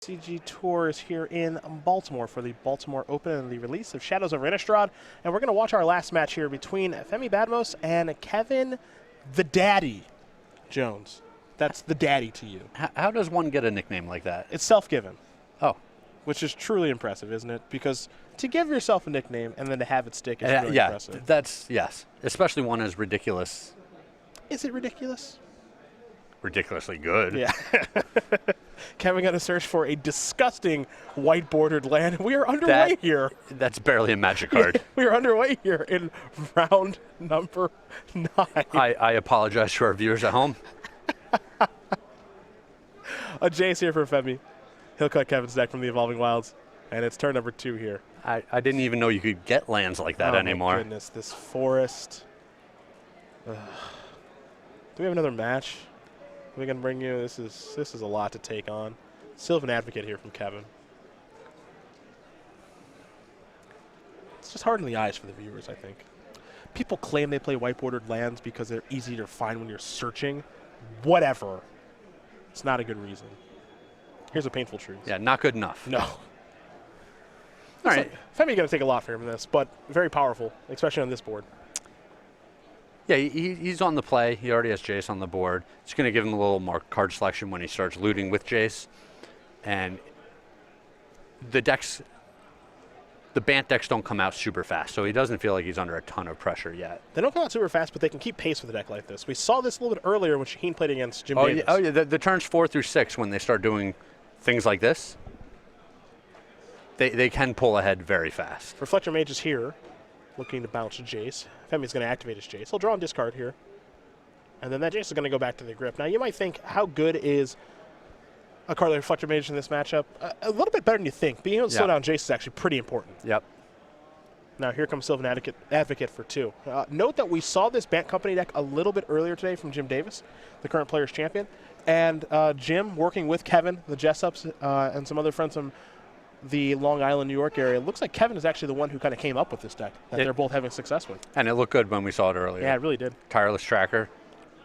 CG Tour is here in Baltimore for the Baltimore Open and the release of Shadows of Innistrad. And we're going to watch our last match here between Femi Badmos and Kevin the Daddy Jones. That's the daddy to you. How does one get a nickname like that? It's self-given. Oh. Which is truly impressive, isn't it? Because to give yourself a nickname and then to have it stick is really impressive. Yes. Especially one as ridiculous. Is it ridiculous? Ridiculously good. Yeah. Kevin got to search for a disgusting white bordered land. We are underway here. That's barely a magic card. We are underway here in round number 9. I apologize to our viewers at home. A Jace here for Femi. He'll cut Kevin's deck from the Evolving Wilds. And it's turn number 2 here. I didn't even know you could get lands like that anymore. Oh my goodness, this forest. Ugh. Do we have another match? We're going to bring you. This is a lot to take on. Sylvan Advocate here from Kevin. It's just hard in the eyes for the viewers, I think. People claim they play white bordered lands because they're easy to find when you're searching. Whatever. It's not a good reason. Here's a painful truth. Yeah, not good enough. No. All right. Femi's going to take a lot from this, but very powerful, especially on this board. Yeah, he's on the play. He already has Jace on the board. It's going to give him a little more card selection when he starts looting with Jace. And the Bant decks don't come out super fast, so he doesn't feel like he's under a ton of pressure yet. They don't come out super fast, but they can keep pace with a deck like this. We saw this a little bit earlier when Shaheen played against Jim Davis. Yeah, the turns 4 through 6, when they start doing things like this, they can pull ahead very fast. Reflector Mage is here, looking to bounce Jace. Femi's going to activate his Jace. He'll draw and discard here. And then that Jace is going to go back to the grip. Now, you might think, how good is a card like Reflector Mage in this matchup? A little bit better than you think. Being able to slow down Jace is actually pretty important. Yep. Now, here comes Sylvan Advocate for 2. Note that we saw this Bant Company deck a little bit earlier today from Jim Davis, the current Players Champion. And Jim, working with Kevin, the Jessups, and some other friends from the Long Island, New York area. It looks like Kevin is actually the one who kind of came up with this deck that they're both having success with. And it looked good when we saw it earlier. Yeah, it really did. Tireless Tracker.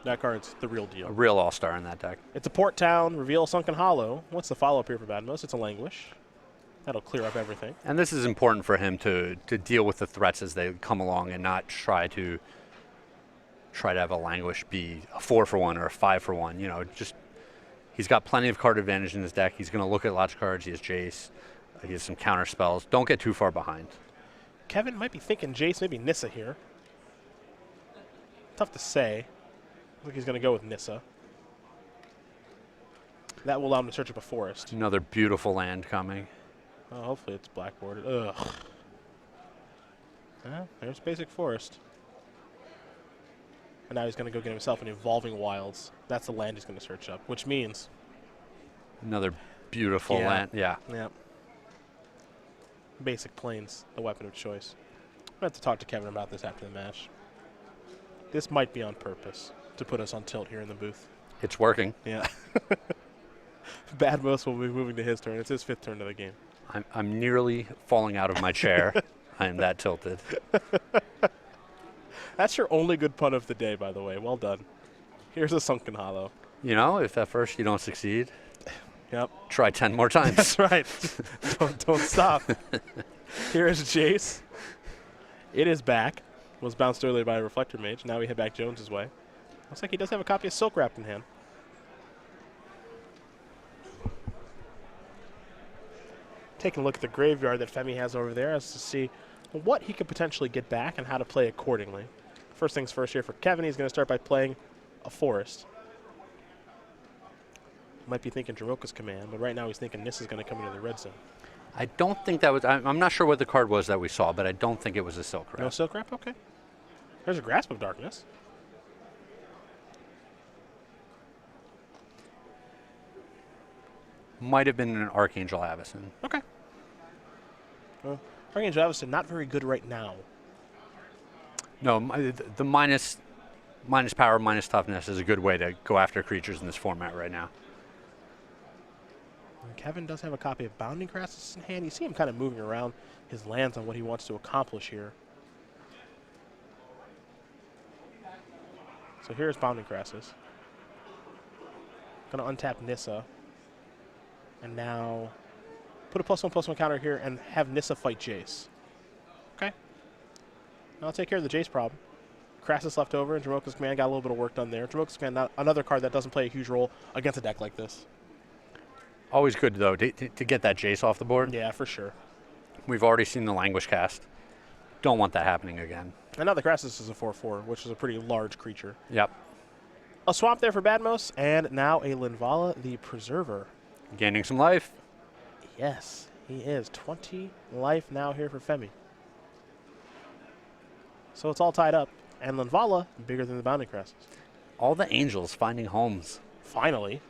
That card's the real deal. A real all-star in that deck. It's a Port Town, reveal Sunken Hollow. What's the follow-up here for Badmos? It's a Languish. That'll clear up everything. And this is important for him to deal with the threats as they come along and not try to have a Languish be a 4-for-1 or a 5-for-1. You know, just he's got plenty of card advantage in his deck. He's going to look at lots of cards. He has Jace. He has some counter spells. Don't get too far behind. Kevin might be thinking Jace, maybe Nissa here. Tough to say. I think he's going to go with Nissa. That will allow him to search up a forest. Another beautiful land coming. Oh, hopefully it's black-bordered. Ugh. There's basic forest. And now he's going to go get himself an Evolving Wilds. That's the land he's going to search up, which means another beautiful land. Yeah. Yeah. Basic Plains, the weapon of choice. I'm going to have to talk to Kevin about this after the match. This might be on purpose to put us on tilt here in the booth. It's working. Yeah. Badmos will be moving to his turn. It's his 5th turn of the game. I'm nearly falling out of my chair. I am that tilted. That's your only good pun of the day, by the way. Well done. Here's a Sunken Hollow. You know, if at first you don't succeed, yep, try 10 more times. That's right. don't stop. Here is Jace. It is back. Was bounced earlier by a Reflector Mage. Now we head back Jones's way. Looks like he does have a copy of Silk Wrapped in hand. Taking a look at the graveyard that Femi has over there as to see what he could potentially get back and how to play accordingly. First things first here for Kevin, he's going to start by playing a forest. Might be thinking Jaroka's Command, but right now he's thinking Nissa's going to come into the red zone. I don't think that was, I'm not sure what the card was that we saw, but I don't think it was a Silk Wrap. No Silk Wrap? Okay. There's a Grasp of Darkness. Might have been an Archangel Avacyn. Okay. Archangel Avacyn, not very good right now. No, the minus power, minus toughness is a good way to go after creatures in this format right now. And Kevin does have a copy of Bounding Crassus in hand. You see him kind of moving around his lands on what he wants to accomplish here. So here's Bounding Crassus. Going to untap Nissa. And now put a +1/+1 counter here and have Nissa fight Jace. Okay. I'll take care of the Jace problem. Crassus left over, and Jamoka's Command got a little bit of work done there. Jamoka's Command, not another card that doesn't play a huge role against a deck like this. Always good, though, to get that Jace off the board. Yeah, for sure. We've already seen the Languish cast. Don't want that happening again. And now the Crassus is a 4/4, which is a pretty large creature. Yep. A swamp there for Badmos, and now a Linvala the Preserver. Gaining some life. Yes, he is. 20 life now here for Femi. So it's all tied up. And Linvala, bigger than the Bounding Crassus. All the angels finding homes. Finally.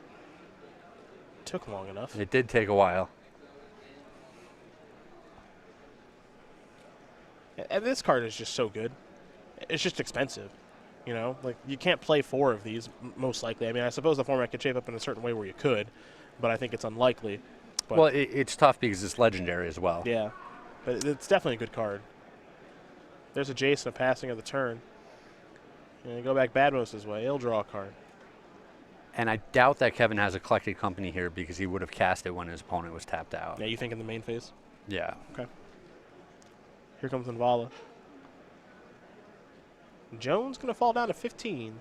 Took long enough. It did take a while. And this card is just so good. It's just expensive. You know, like you can't play 4 of these, most likely. I mean, I suppose the format could shape up in a certain way where you could, but I think it's unlikely. But Well, it's tough because it's legendary as well. yeah, but it's definitely a good card. There's a Jason, a passing of the turn. And go back Badmos' way. He'll draw a card. And I doubt that Kevin has a collected company here because he would have cast it when his opponent was tapped out. Yeah, you think in the main phase? Yeah. Okay. Here comes Linvala. Jones going to fall down to 15.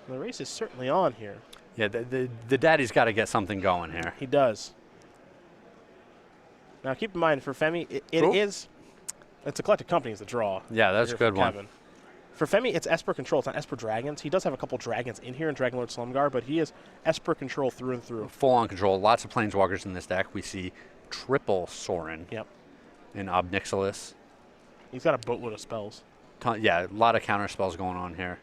The race is certainly on here. Yeah, the daddy's got to get something going here. He does. Now, keep in mind, for Femi, it's a collected company is the draw. Yeah, that's a good one. Kevin. For Femi, it's Esper Control. It's not Esper Dragons. He does have a couple Dragons in here in Dragonlord Slumgar, but he is Esper Control through and through. Full on control. Lots of Planeswalkers in this deck. We see triple Sorin. Yep. And Obnixilis. He's got a boatload of spells. Yeah, a lot of counter spells going on here.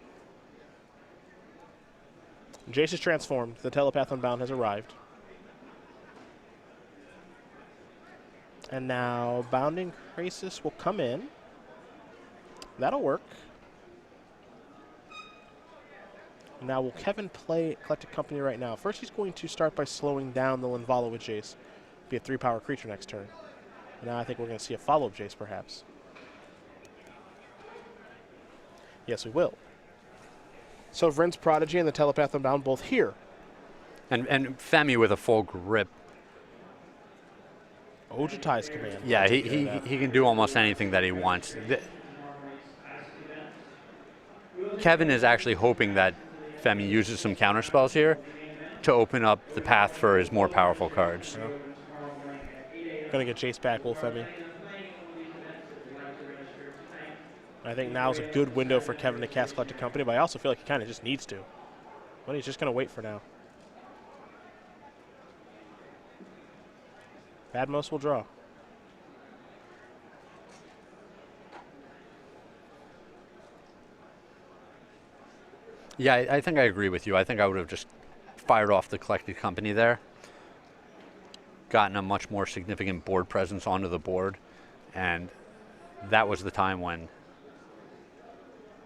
Jace is transformed. The Telepath Unbound has arrived. And now Bounding Crisis will come in. That'll work. Now, will Kevin play Collected Company right now? First, he's going to start by slowing down the Linvala with Jace. Be a 3-power creature next turn. Now I think we're going to see a follow-up Jace, perhaps. Yes, we will. So Vryn's Prodigy and the Telepath Unbound both here. And Femi with a full grip. Ojutai's Command. Yeah, he can do almost anything that he wants. Kevin is actually hoping that Femi uses some counter spells here to open up the path for his more powerful cards. Yeah. Going to get Jace back, will Femi. I think now is a good window for Kevin to cast Collected Company, but I also feel like he kind of just needs to. But he's just going to wait for now. Badmos will draw. Yeah, I think I agree with you. I think I would have just fired off the Collected Company there, gotten a much more significant board presence onto the board, and that was the time when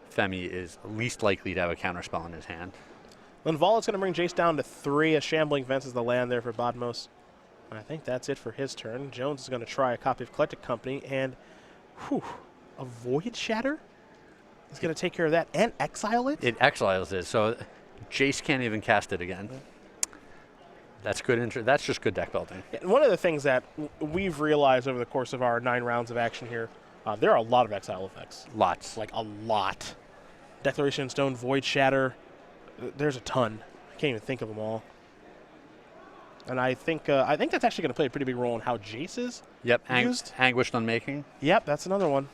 Femi is least likely to have a counterspell in his hand. Linvala's going to bring Jace down to 3. A Shambling Fence is the land there for Badmos. And I think that's it for his turn. Jones is going to try a copy of Collected Company, and a Void Shatter? He's going to take care of that and exile it? It exiles it, so Jace can't even cast it again. That's good. That's just good deck building. And one of the things that we've realized over the course of our 9 rounds of action here, there are a lot of exile effects. Lots. Like a lot. Declaration Stone, Void Shatter. There's a ton. I can't even think of them all. And I think that's actually going to play a pretty big role in how Jace is used. Anguished Unmaking. Yep, that's another one.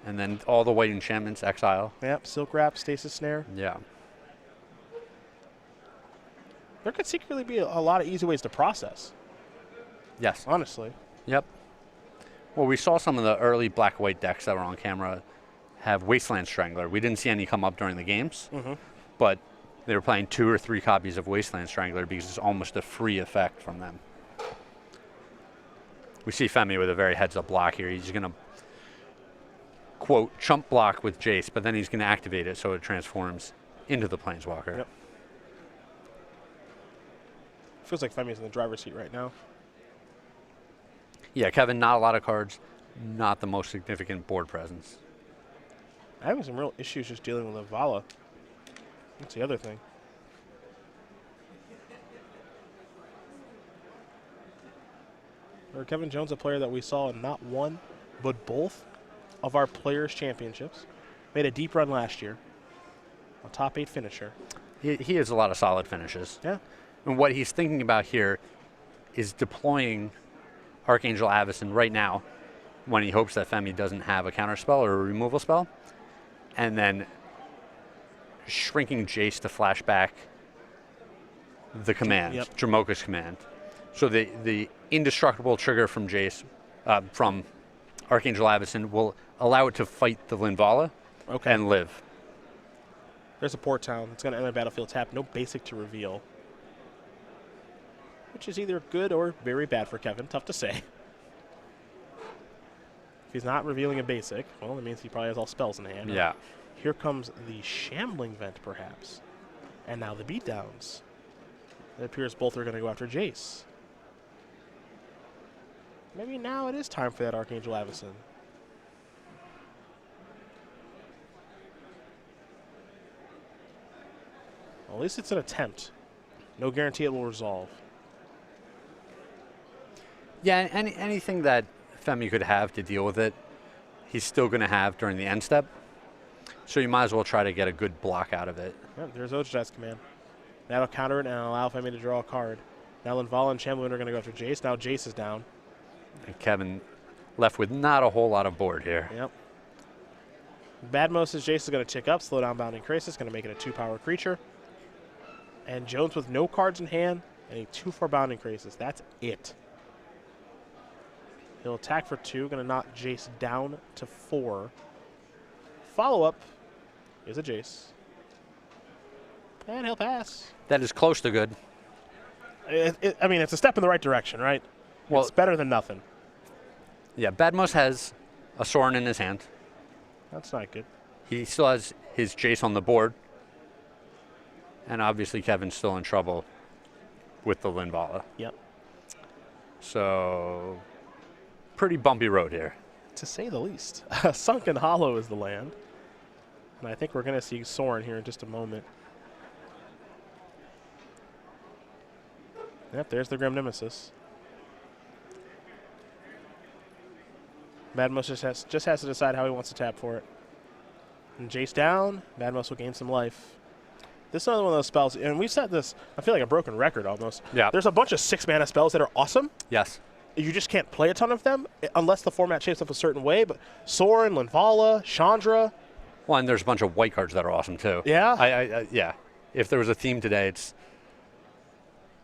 And then all the white enchantments, exile. Yep, Silk Wrap, Stasis Snare. Yeah. There could secretly be a lot of easy ways to process. Yes. Honestly. Yep. Well, we saw some of the early black-white decks that were on camera have Wasteland Strangler. We didn't see any come up during the games, but they were playing 2 or 3 copies of Wasteland Strangler because it's almost a free effect from them. We see Femi with a very heads-up block here. He's going to, quote, chump block with Jace, but then he's going to activate it so it transforms into the Planeswalker. Yep. Feels like Femi's in the driver's seat right now. Yeah, Kevin, not a lot of cards, not the most significant board presence. I'm having some real issues just dealing with Linvala. That's the other thing. Or Kevin Jones, a player that we saw in not one, but both of our Players' Championships. Made a deep run last year. A top 8 finisher. He has a lot of solid finishes. Yeah. And what he's thinking about here is deploying Archangel Avacyn right now when he hopes that Femi doesn't have a counter spell or a removal spell, and then shrinking Jace to flash back the command, Jamoka's command. So the indestructible trigger from Jace, from Archangel Avacyn, will allow it to fight the Linvala and live. There's a Port Town. It's going to enter the battlefield tap. No basic to reveal. Which is either good or very bad for Kevin. Tough to say. If he's not revealing a basic, well, that means he probably has all spells in hand. Yeah. Here comes the Shambling Vent, perhaps. And now the beatdowns. It appears both are going to go after Jace. Maybe now it is time for that Archangel Avacyn. Well, at least it's an attempt. No guarantee it will resolve. Yeah, anything that Femi could have to deal with it, he's still going to have during the end step. So you might as well try to get a good block out of it. Yep, there's Ojada's command. That'll counter it and allow Femi to draw a card. Now Linvala and Shambling are going to go after Jace. Now Jace is down. And Kevin left with not a whole lot of board here. Yep. Badmos' Jace is going to tick up, slow down Bounding Crisis, going to make it a 2-power creature. And Jones with no cards in hand and a 2/4 Bounding Crisis. That's it. He'll attack for 2, going to knock Jace down to 4. Follow-up is a Jace. And he'll pass. That is close to good. I mean, it's a step in the right direction, right? Well, it's better than nothing. Yeah, Badmos has a Sorin in his hand. That's not good. He still has his Jace on the board. And obviously Kevin's still in trouble with the Linvala. Yep. So, pretty bumpy road here. To say the least. Sunken Hollow is the land. And I think we're going to see Sorin here in just a moment. Yep, there's the Grim Nemesis. Badmos just has to decide how he wants to tap for it. And Jace down, Badmos will gain some life. This is another one of those spells, and we've said this, I feel like a broken record almost. Yeah. There's a bunch of 6-mana spells that are awesome. Yes. You just can't play a ton of them unless the format shapes up a certain way. But Sorin, Linvala, Chandra. Well, and there's a bunch of white cards that are awesome too. Yeah? Yeah. If there was a theme today, it's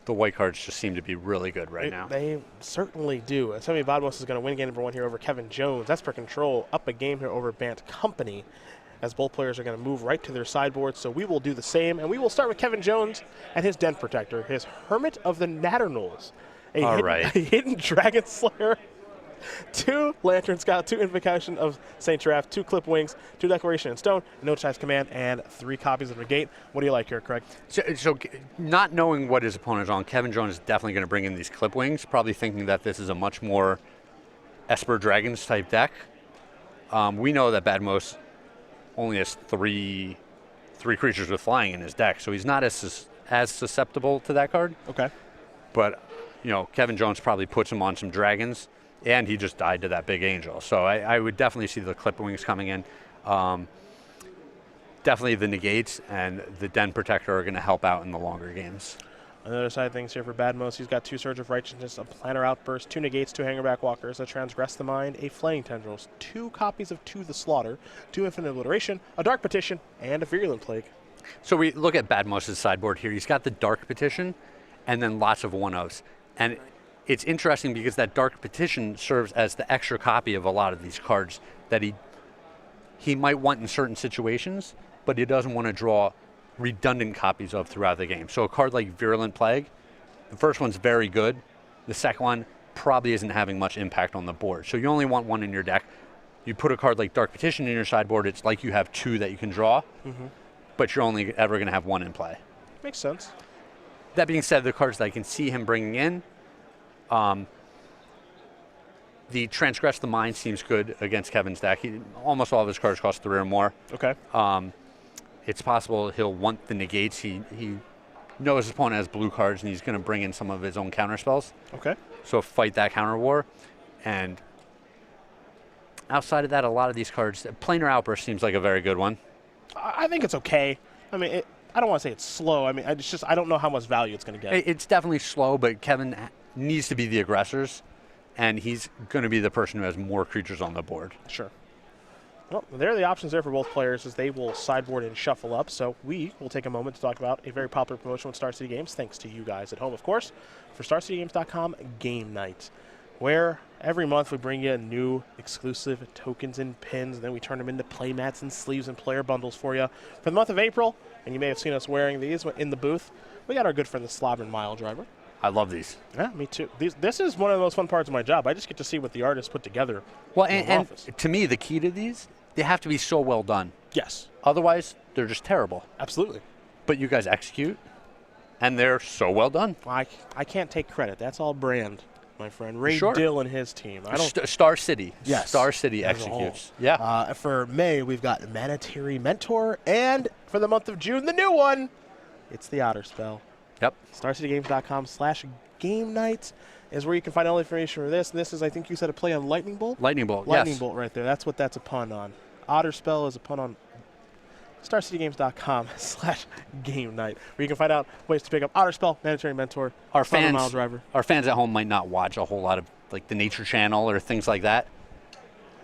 the white cards just seem to be really good right now. They certainly do. Femi Badmos is going to win game number 1 here over Kevin Jones. That's for control. Up a game here over Bant Company, as both players are going to move right to their sideboard. So we will do the same, and we will start with Kevin Jones and his Den Protector, his Hermit of the Natternulls. A hidden Dragon Slayer, 2 Lantern Scout, 2 Invocation of Saint Traff, 2 Clip Wings, 2 Declaration in Stone, No Child's Command, and 3 copies of Negate. What do you like here, Craig? So not knowing what his opponent is on, Kevin Jones is definitely going to bring in these Clip Wings, probably thinking that this is a much more Esper Dragons type deck. We know that Badmos only has three creatures with flying in his deck, so he's not as susceptible to that card. Okay. But, you know, Kevin Jones probably puts him on some dragons, and he just died to that big angel. So I would definitely see the Clip Wings coming in. Definitely the Negates and the Den Protector are going to help out in the longer games. On the other side of things here for Badmos, he's got 2 Surge of Righteousness, a Planner Outburst, 2 Negates, 2 Hangerback Walkers, a Transgress the Mind, a Flaying Tendrils, 2 copies of To the Slaughter, 2 Infinite Obliteration, a Dark Petition, and a Virulent Plague. So we look at Badmos' sideboard here. He's got the Dark Petition and then lots of 1-ofs. And it's interesting because that Dark Petition serves as the extra copy of a lot of these cards that he might want in certain situations, but he doesn't want to draw redundant copies of throughout the game. So a card like Virulent Plague, the first one's very good. The second one probably isn't having much impact on the board. So you only want 1 in your deck. You put a card like Dark Petition in your sideboard, it's like you have 2 that you can draw, but you're only ever going to have 1 in play. Makes sense. That being said, the cards that I can see him bringing in, the Transgress the Mind seems good against Kevin's deck. Almost all of his cards cost 3 or more. Okay. It's possible he'll want the Negates. He knows his opponent has blue cards, and he's going to bring in some of his own counter spells. Okay. So fight that counter war. And outside of that, a lot of these cards, Planar Outburst seems like a very good one. I think it's okay. I mean, I don't want to say it's slow. I mean, I don't know how much value it's going to get. It's definitely slow, but Kevin needs to be the aggressors, and he's going to be the person who has more creatures on the board. Sure. Well, there are the options there for both players as they will sideboard and shuffle up. So we will take a moment to talk about a very popular promotion with Star City Games, thanks to you guys at home, of course, for StarCityGames.com Game Night, where every month we bring you new exclusive tokens and pins, and then we turn them into play mats and sleeves and player bundles for you. For the month of April, and you may have seen us wearing these in the booth, we got our good friend the Slobbering Mile Driver. I love these. Yeah, me too. This is one of the most fun parts of my job. I just get to see what the artists put together. Well, in the and office. to me, the key to these, they have to be so well done. Yes. Otherwise, they're just terrible. Absolutely. But you guys execute, and they're so well done. I can't take credit. That's all brand, my friend. Ray Sure. Dill and his team. I don't. Star City. Yes. Star City As a whole. executes. Yeah. For May, we've got Manatiri Mentor, and for the month of June, the new one, it's the Otter Spell. Yep. StarCityGames.com/Game Night is where you can find all the information for this. And this is, I think you said, a play on Lightning Bolt? Lightning Bolt, Lightning yes. Bolt right there. That's what that's a pun on. Otter Spell is a pun on StarCityGames.com/Game Night, where you can find out ways to pick up Otter Spell, Mandatory Mentor, Our Slobbering Mile fans, Driver. our fans at home might not watch a whole lot of like the Nature Channel or things like that,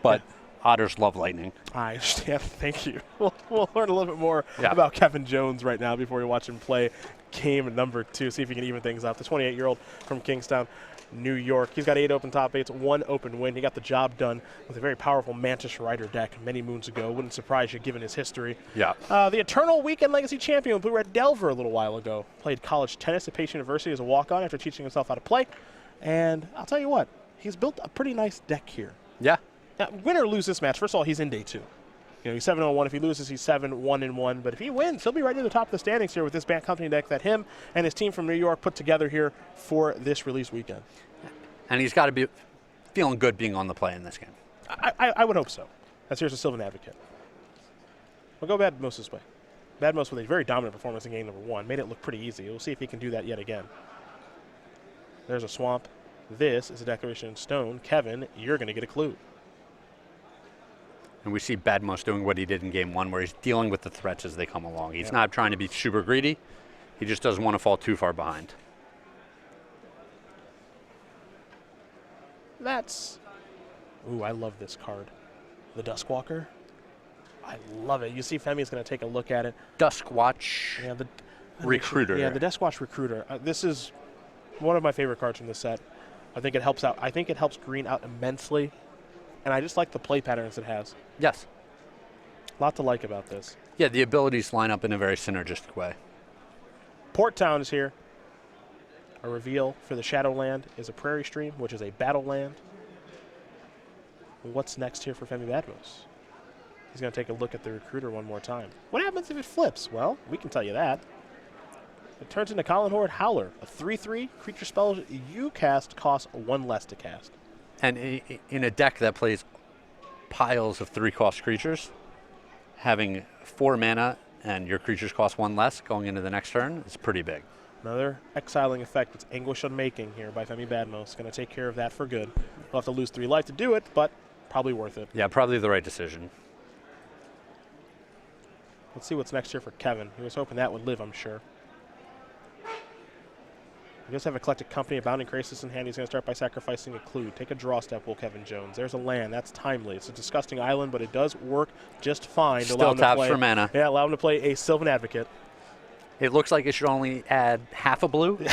but otters love lightning. I understand. Thank you. We'll learn a little bit more Yeah. about Kevin Jones right now before we watch him play game number 2, see if he can even things up. The 28-year-old from Kingstown, New York. He's got 8 open top 8s, 1 open win. He got the job done with a very powerful Mantis Rider deck many moons ago. Wouldn't surprise you given his history. Yeah. The Eternal Weekend Legacy champion with Blue Red Delver a little while ago. Played college tennis at Pace University as a walk-on after teaching himself how to play. And I'll tell you what, he's built a pretty nice deck here. Yeah. Now, win or lose this match, first of all, he's in day 2. You know, he's 7-1. If he loses, he's 7-1-1. But if he wins, he'll be right near the top of the standings here with this Band Company deck that him and his team from New York put together here for this release weekend. And he's got to be feeling good being on the play in this game. I would hope so. That's here's a Sylvan Advocate. We'll go Badmos this way. Badmos with a very dominant performance in game number 1. Made it look pretty easy. We'll see if he can do that yet again. There's a Swamp. This is a Declaration in Stone. Kevin, you're going to get a clue. And we see Badmos doing what he did in game 1, where he's dealing with the threats as they come along. He's not trying to be super greedy. He just doesn't want to fall too far behind. That's... Ooh, I love this card. The Duskwalker. I love it. You see Femi's going to take a look at it. Duskwatch Yeah, the Recruiter. Yeah, the Duskwatch Recruiter. This is one of my favorite cards from this set. I think it helps out. I think it helps green out immensely. And I just like the play patterns it has. Yes. A lot to like about this. Yeah, the abilities line up in a very synergistic way. Port Town is here. A reveal for the Shadowland is a Prairie Stream, which is a battle land. What's next here for Femi Badmos? He's going to take a look at the Recruiter one more time. What happens if it flips? Well, we can tell you that. It turns into Colin Horde Howler, a 3/3 creature spell you cast costs 1 less to cast. And in a deck that plays piles of 3-cost creatures, having 4 mana and your creatures cost 1 less going into the next turn is pretty big. Another exiling effect that's Anguish Unmaking here by Femi Badmos. Going to take care of that for good. We'll have to lose 3 life to do it, but probably worth it. Yeah, probably the right decision. Let's see what's next here for Kevin. He was hoping that would live, I'm sure. He does have Eclectic Company, Abounding Crisis in hand. He's going to start by sacrificing a clue. Take a draw step, will Kevin Jones. There's a land. That's timely. It's a disgusting island, but it does work just fine. To allow Still him to taps play, for mana. Yeah, allow him to play a Sylvan Advocate. It looks like it should only add half a blue,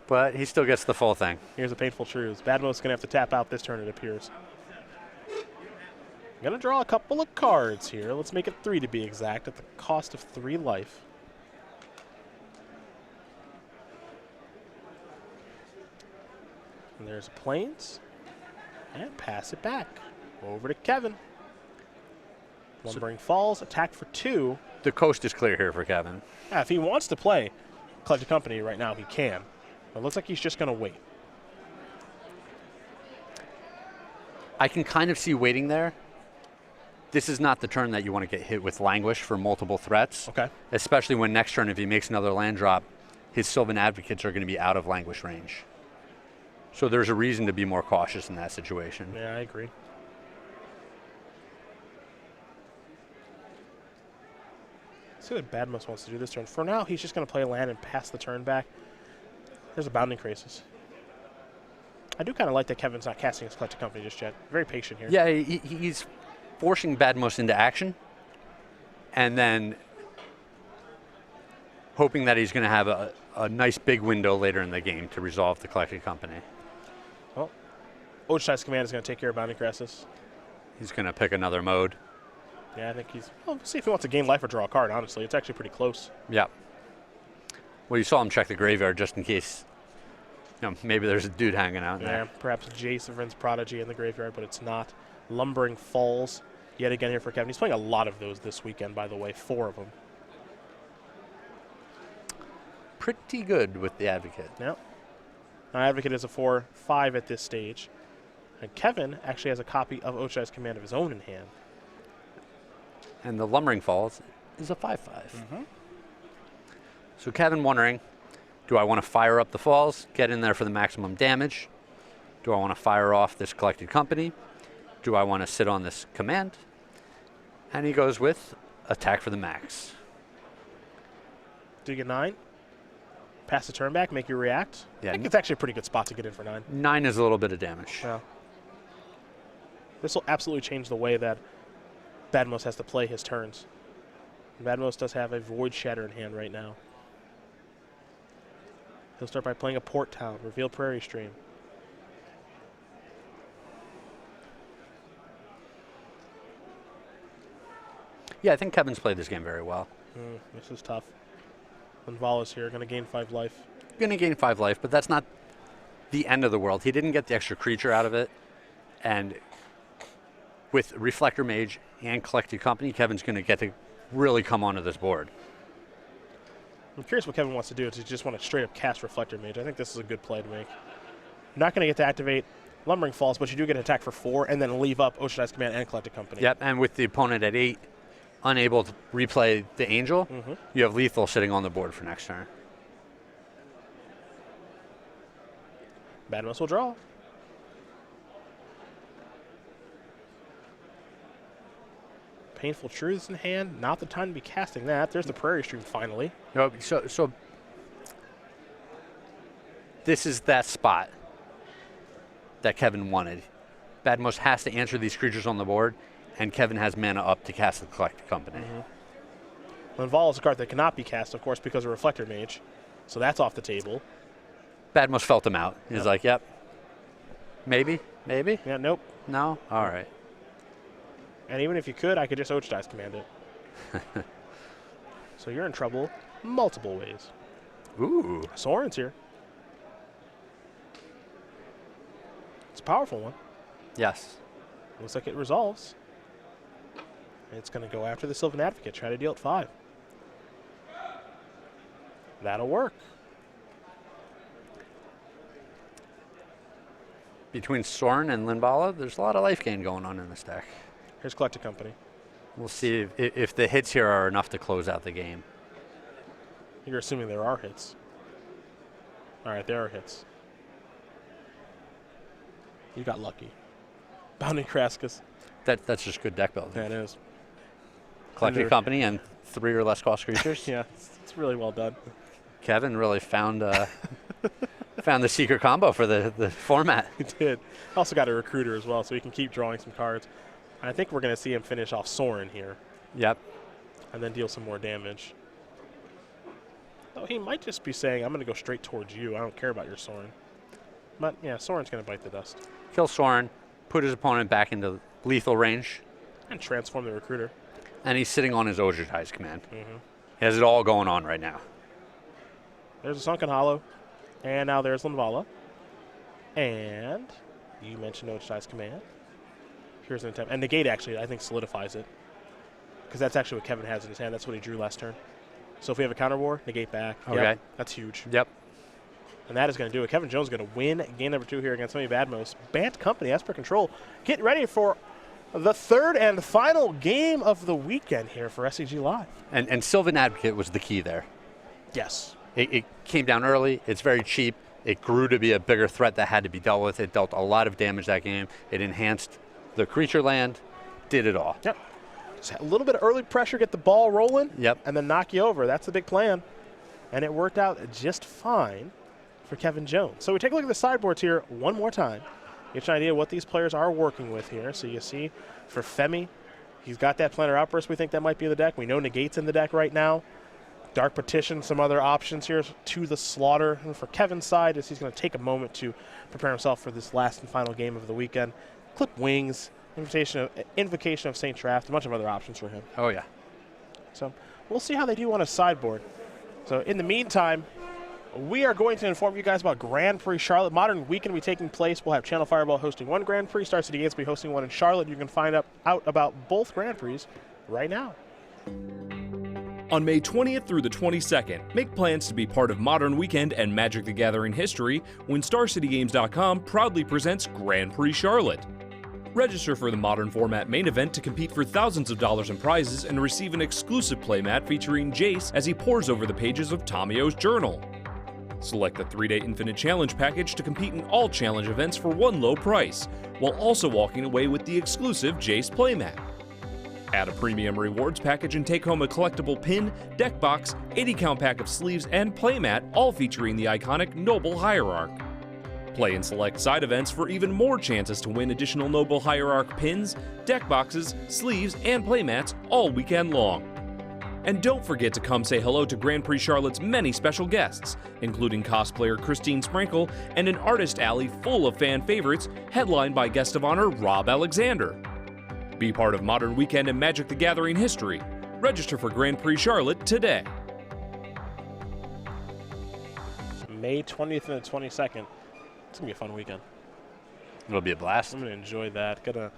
but he still gets the full thing. Here's a Painful Truths. Badmos is going to have to tap out this turn, it appears. I'm going to draw a couple of cards here. Let's make it 3 to be exact, at the cost of 3 life. And there's Plains. And pass it back. Over to Kevin. Lumbering Falls, attack for 2. The coast is clear here for Kevin. Yeah, if he wants to play Collective Company right now, he can. But it looks like he's just going to wait. I can kind of see waiting there, this is not the turn that you want to get hit with Languish for multiple threats. Okay. Especially when next turn, if he makes another land drop, his Sylvan Advocates are going to be out of Languish range. So there's a reason to be more cautious in that situation. Yeah, I agree. Let's see what Badmos wants to do this turn. For now, he's just going to play a land and pass the turn back. There's a Bounding Crisis. I do kind of like that Kevin's not casting his Collected Company just yet. Very patient here. Yeah, he's forcing Badmos into action and then hoping that he's going to have a nice big window later in the game to resolve the Collected Company. Well, Oshai's Command is going to take care of Bounding Crisis. He's going to pick another mode. Yeah, I think he's... Well, we'll see if he wants to gain life or draw a card, honestly. It's actually pretty close. Yeah. Well, you saw him check the graveyard just in case, maybe there's a dude hanging out in there. Perhaps Jason's Prodigy in the graveyard, but it's not. Lumbering Falls, yet again here for Kevin. He's playing a lot of those this weekend, by the way, 4 of them. Pretty good with the Advocate. Yep. Now, Advocate is a 4/5 at this stage. And Kevin actually has a copy of Oshai's Command of his own in hand. And the Lumbering Falls is a 5/5. So Kevin wondering, do I want to fire up the falls, get in there for the maximum damage? Do I want to fire off this Collected Company? Do I want to sit on this command? And he goes with attack for the max. Do you get 9? Pass the turn back, make you react? Yeah, I think it's actually a pretty good spot to get in for 9. 9 is a little bit of damage. Yeah. This will absolutely change the way that Badmos has to play his turns. Badmos does have a Void Shatter in hand right now. He'll start by playing a Port Town, reveal Prairie Stream. Yeah, I think Kevin's played this game very well. This is tough. Linvala's here, going to gain 5 life. Going to gain 5 life, but that's not the end of the world. He didn't get the extra creature out of it. And with Reflector Mage and Collected Company, Kevin's going to get to really come onto this board. I'm curious what Kevin wants to do. Does he just want to straight up cast Reflector Mage? I think this is a good play to make. Not going to get to activate Lumbering Falls, but you do get an attack for 4 and then leave up Oshai's Command and Collected Company. Yep, and with the opponent at 8, unable to replay the Angel, you have lethal sitting on the board for next turn. Badmos will draw. Painful Truths in hand. Not the time to be casting that. There's the Prairie Stream finally. No, so this is that spot that Kevin wanted. Badmos has to answer these creatures on the board, and Kevin has mana up to cast the Collected Company. Linval is a card that cannot be cast, of course, because of Reflector Mage. So that's off the table. Badmos felt him out. He's like, yep. Maybe? Yeah, nope. No? All right. And even if you could, I could just Oshai's Command it. So you're in trouble multiple ways. Ooh. Soren's here. It's a powerful one. Yes. Looks like it resolves. It's going to go after the Sylvan Advocate, try to deal it 5. That'll work. Between Soren and Linvala, there's a lot of life gain going on in this deck. Here's Collected Company. We'll see if the hits here are enough to close out the game. You're assuming there are hits. All right, there are hits. You got lucky. Bounding Crascus. That's just good deck building. That is. Collected Company and 3 or less cost creatures. Yeah, it's really well done. Kevin really found found the secret combo for the format. He did. Also got a Recruiter as well, so he can keep drawing some cards. I think we're going to see him finish off Soren here. Yep. And then deal some more damage. Oh, he might just be saying, I'm going to go straight towards you. I don't care about your Soren. But, yeah, Soren's going to bite the dust. Kill Soren, put his opponent back into lethal range. And transform the Recruiter. And he's sitting on his Ojutai's Command. He has it all going on right now. There's a Sunken Hollow. And now there's Linvala. And you mentioned Ojutai's Command. Here's an attempt. And Negate actually, I think, solidifies it. Because that's actually what Kevin has in his hand. That's what he drew last turn. So if we have a counter war, negate back. Okay. Yep, that's huge. Yep. And that is going to do it. Kevin Jones is going to win game number 2 here against Femi Badmos. Bant Company, as per control, getting ready for The third and final game of the weekend here for SCG Live. And Sylvan Advocate was the key there. Yes. It came down early. It's very cheap. It grew to be a bigger threat that had to be dealt with. It dealt a lot of damage that game. It enhanced the creature land, did it all. Yep. Just a little bit of early pressure, get the ball rolling, Yep. and then knock you over. That's the big plan. And it worked out just fine for Kevin Jones. So we take a look at the sideboards here one more time. Get you an idea what these players are working with here. So you see for Femi, he's got that Planner Outburst. We think that might be in the deck. We know Negate's in the deck right now. Dark Petition, some other options here to the slaughter. And for Kevin's side, is he's going to take a moment to prepare himself for this last and final game of the weekend. Clip Wings, Invocation of Saint Draft, a bunch of other options for him. Oh, yeah. So we'll see how they do on a sideboard. So in the meantime, we are going to inform you guys about Grand Prix Charlotte. Modern Weekend will be taking place. We'll have Channel Fireball hosting one Grand Prix. Star City Games will be hosting one in Charlotte. You can find out about both Grand Prix right now. On May 20th through the 22nd, make plans to be part of Modern Weekend and Magic the Gathering history when StarCityGames.com proudly presents Grand Prix Charlotte. Register for the Modern Format main event to compete for thousands of dollars in prizes and receive an exclusive playmat featuring Jace as he pores over the pages of Tamio's journal. Select the 3-day Infinite Challenge package to compete in all challenge events for one low price, while also walking away with the exclusive Jace playmat. Add a premium rewards package and take home a collectible pin, deck box, 80-count pack of sleeves, and playmat, all featuring the iconic Noble Hierarch. Play in select side events for even more chances to win additional Noble Hierarch pins, deck boxes, sleeves, and playmats all weekend long. And don't forget to come say hello to Grand Prix Charlotte's many special guests, including cosplayer Christine Sprinkle and an artist alley full of fan favorites, headlined by guest of honor Rob Alexander. Be part of Modern Weekend and Magic the Gathering history. Register for Grand Prix Charlotte today. May 20th and the 22nd. It's going to be a fun weekend. It'll be a blast. I'm going to enjoy that. Gonna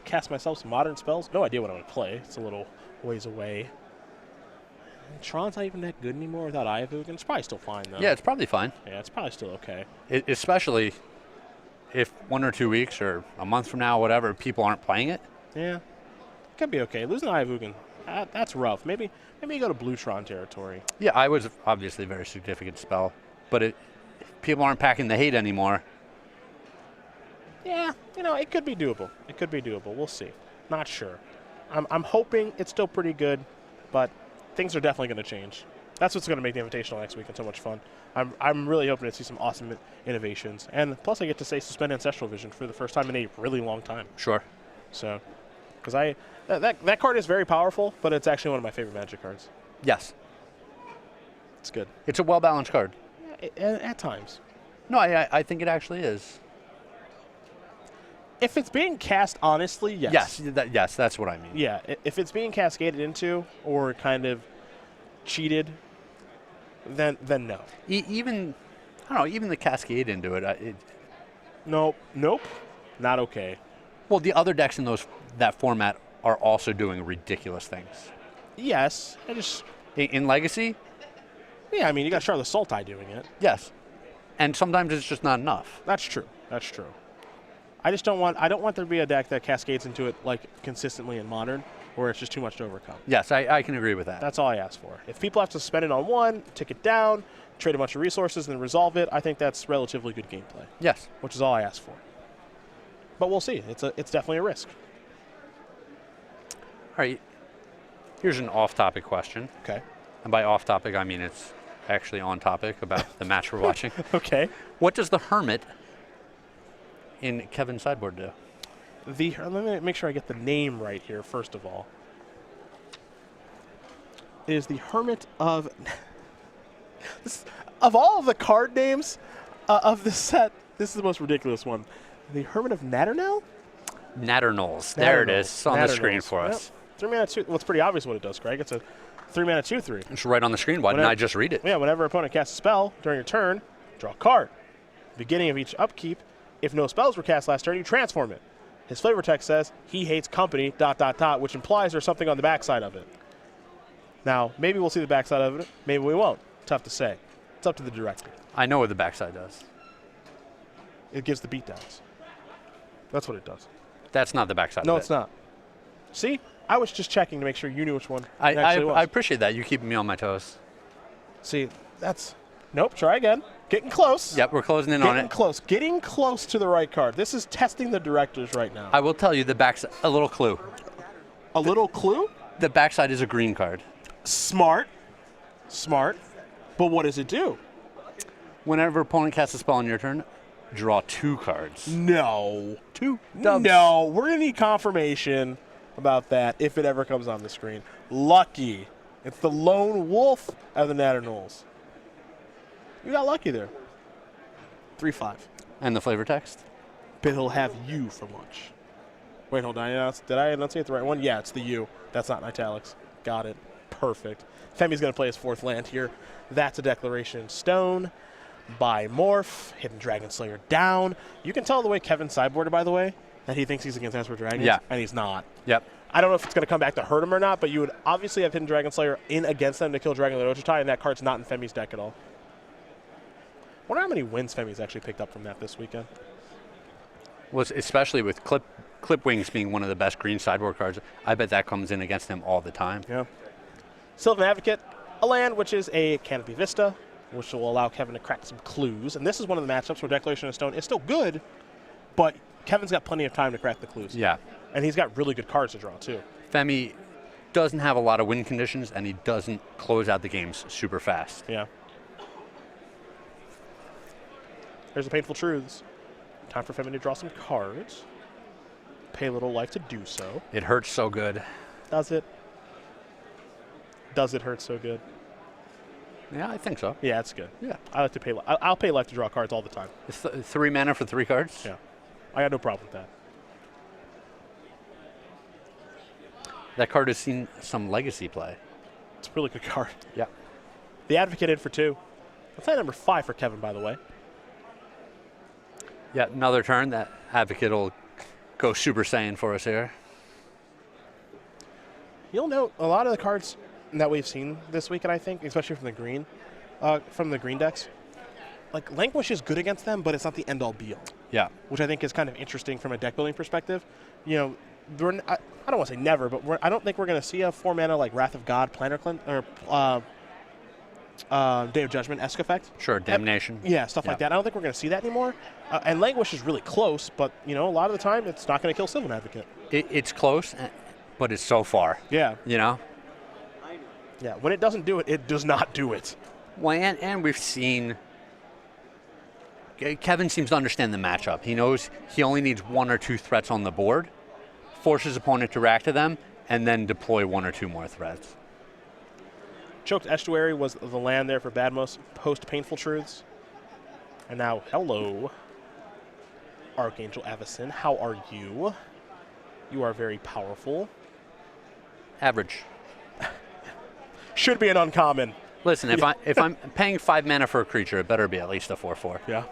cast myself some modern spells. No idea what I'm going to play. It's a little ways away. Tron's not even that good anymore without Ayavugan. It's probably still fine, though. Yeah, it's probably fine. Yeah, it's probably still okay. Especially if 1 or 2 weeks or a month from now, whatever, people aren't playing it. Yeah, could be okay. Losing Ayavugan, that's rough. Maybe you go to Blue Tron territory. Yeah, I was obviously a very significant spell, but if people aren't packing the hate anymore. Yeah, it could be doable. It could be doable. We'll see. Not sure. I'm hoping it's still pretty good, but things are definitely going to change. That's what's going to make the Invitational next weekend so much fun. I'm really hoping to see some awesome innovations, and plus I get to say Suspend Ancestral Vision for the first time in a really long time. Sure. So, because that card is very powerful, but it's actually one of my favorite Magic cards. Yes. It's good. It's a well-balanced card. At times. No, I think it actually is. If it's being cast honestly, yes. Yes, that's what I mean. Yeah, if it's being cascaded into or kind of cheated, then no. Even the cascade into it. Nope, not okay. Well, the other decks in that format are also doing ridiculous things. Yes, In Legacy. Yeah, I mean you got Charlotte Sultai doing it. Yes, and sometimes it's just not enough. That's true. I don't want there to be a deck that cascades into it like consistently in Modern, where it's just too much to overcome. Yes, I can agree with that. That's all I ask for. If people have to spend it on one, tick it down, trade a bunch of resources, and then resolve it, I think that's relatively good gameplay. Yes. Which is all I ask for. But we'll see. It's definitely a risk. All right. Here's an off-topic question. Okay. And by off-topic, I mean it's actually on topic about the match we're watching. Okay. What does the Hermit in Kevin's sideboard do? Let me make sure I get the name right here, first of all. It is the Hermit of... of all of the card names of the set, this is the most ridiculous one. The Hermit of Natternell? Natternolls. There it is. It's on the screen for us. Yep. 3 mana 2. Well, it's pretty obvious what it does, Craig. It's a 3 mana 2/3. It's right on the screen. Why didn't I just read it? Yeah, whenever an opponent casts a spell during your turn, draw a card. Beginning of each upkeep, if no spells were cast last turn, you transform it. His flavor text says he hates company, ... which implies there's something on the backside of it. Now, maybe we'll see the backside of it. Maybe we won't. Tough to say. It's up to the director. I know what the backside does. It gives the beatdowns. That's what it does. That's not the backside No, of it. it's not. See? I was just checking to make sure you knew which one it I actually was. appreciate that. You keeping me on my toes. See, that's... Nope, try again. Getting close. Yep, we're closing in on Getting it. close. Getting close to the right card. This is testing the directors right now. I will tell you the back's a little clue. A little clue? The backside is a green card. Smart. Smart. But what does it do? Whenever opponent casts a spell on your turn, draw 2 cards. No. 2 dubs. No. We're going to need confirmation about that if it ever comes on the screen. Lucky. It's the lone wolf of the Natter Knolls. You got lucky there. 3-5. And the flavor text? But he'll have you for lunch. Wait, hold on. Did I enunciate the right one? Yeah, it's the U. That's not in italics. Got it. Perfect. Femi's going to play his 4th land here. That's a Declaration in Stone. By Morph. Hidden Dragon Slayer down. You can tell the way Kevin sideboarded, by the way, that he thinks he's against Esper Dragons. Yeah. And he's not. Yep. I don't know if it's going to come back to hurt him or not, but you would obviously have Hidden Dragon Slayer in against them to kill Dragon Lord Ochitai, and that card's not in Femi's deck at all. Wonder how many wins Femi's actually picked up from that this weekend. Well, especially with Clip Wings being one of the best green sideboard cards, I bet that comes in against them all the time. Yeah. Sylvan Advocate, a land which is a Canopy Vista, which will allow Kevin to crack some clues. And this is one of the matchups where Declaration of Stone is still good, but Kevin's got plenty of time to crack the clues. Yeah. And he's got really good cards to draw, too. Femi doesn't have a lot of win conditions, and he doesn't close out the games super fast. Yeah. There's the Painful Truths. Time for Femi to draw some cards. Pay a little life to do so. It hurts so good. Does it? Does it hurt so good? Yeah, I think so. Yeah, it's good. Yeah. I like to pay. I'll pay life to draw cards all the time. It's 3 mana for 3 cards? Yeah. I got no problem with that. That card has seen some legacy play. It's a really good card. Yeah. The Advocate in for 2. That's number 5 for Kevin, by the way. Yeah, another turn. That Advocate will go Super Saiyan for us here. You'll note a lot of the cards that we've seen this weekend, I think, especially from the green decks, like Languish is good against them, but it's not the end-all be-all. Yeah. Which I think is kind of interesting from a deck building perspective. You know, I don't want to say never, but I don't think we're going to see a 4-mana like Wrath of God, Planner Cleanse, or Day of Judgment-esque effect. Sure, Damnation. Yeah, stuff like that. I don't think we're going to see that anymore. And Languish is really close, but you know, a lot of the time it's not going to kill Sylvan Advocate. It's close, but it's so far. Yeah. You know? Yeah, when it doesn't do it, it does not do it. Well, and we've seen Kevin seems to understand the matchup. He knows he only needs 1 or 2 threats on the board, force his opponent to react to them, and then deploy 1 or 2 more threats. Choked Estuary was the land there for Badmos, post Painful Truths. And now, hello, Archangel Avacyn. How are you? You are very powerful. Average. Should be an uncommon. Listen, if I'm paying 5 mana for a creature, it better be at least a 4/4. Yeah,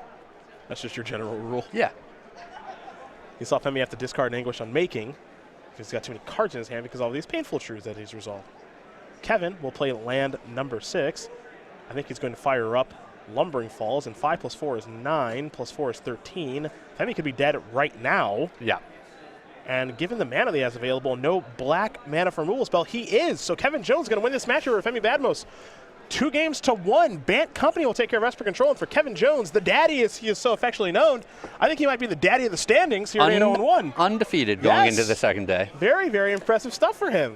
that's just your general rule. Yeah. You saw Femi have to discard an Anguish on making because he's got too many cards in his hand because of all these Painful Truths that he's resolved. Kevin will play land number 6. I think he's going to fire up Lumbering Falls, and 5 + 4 is 9, + 4 is 13. Femi could be dead right now. Yeah. And given the mana that he has available, no black mana for removal spell, he is. So Kevin Jones is going to win this match over Femi Badmos. 2-1. Bant Company will take care of Esper Control. And for Kevin Jones, the daddy, as he is so affectionately known, I think he might be the daddy of the standings here at 8-0-1. Undefeated going Yes. into the second day. Very, very impressive stuff for him.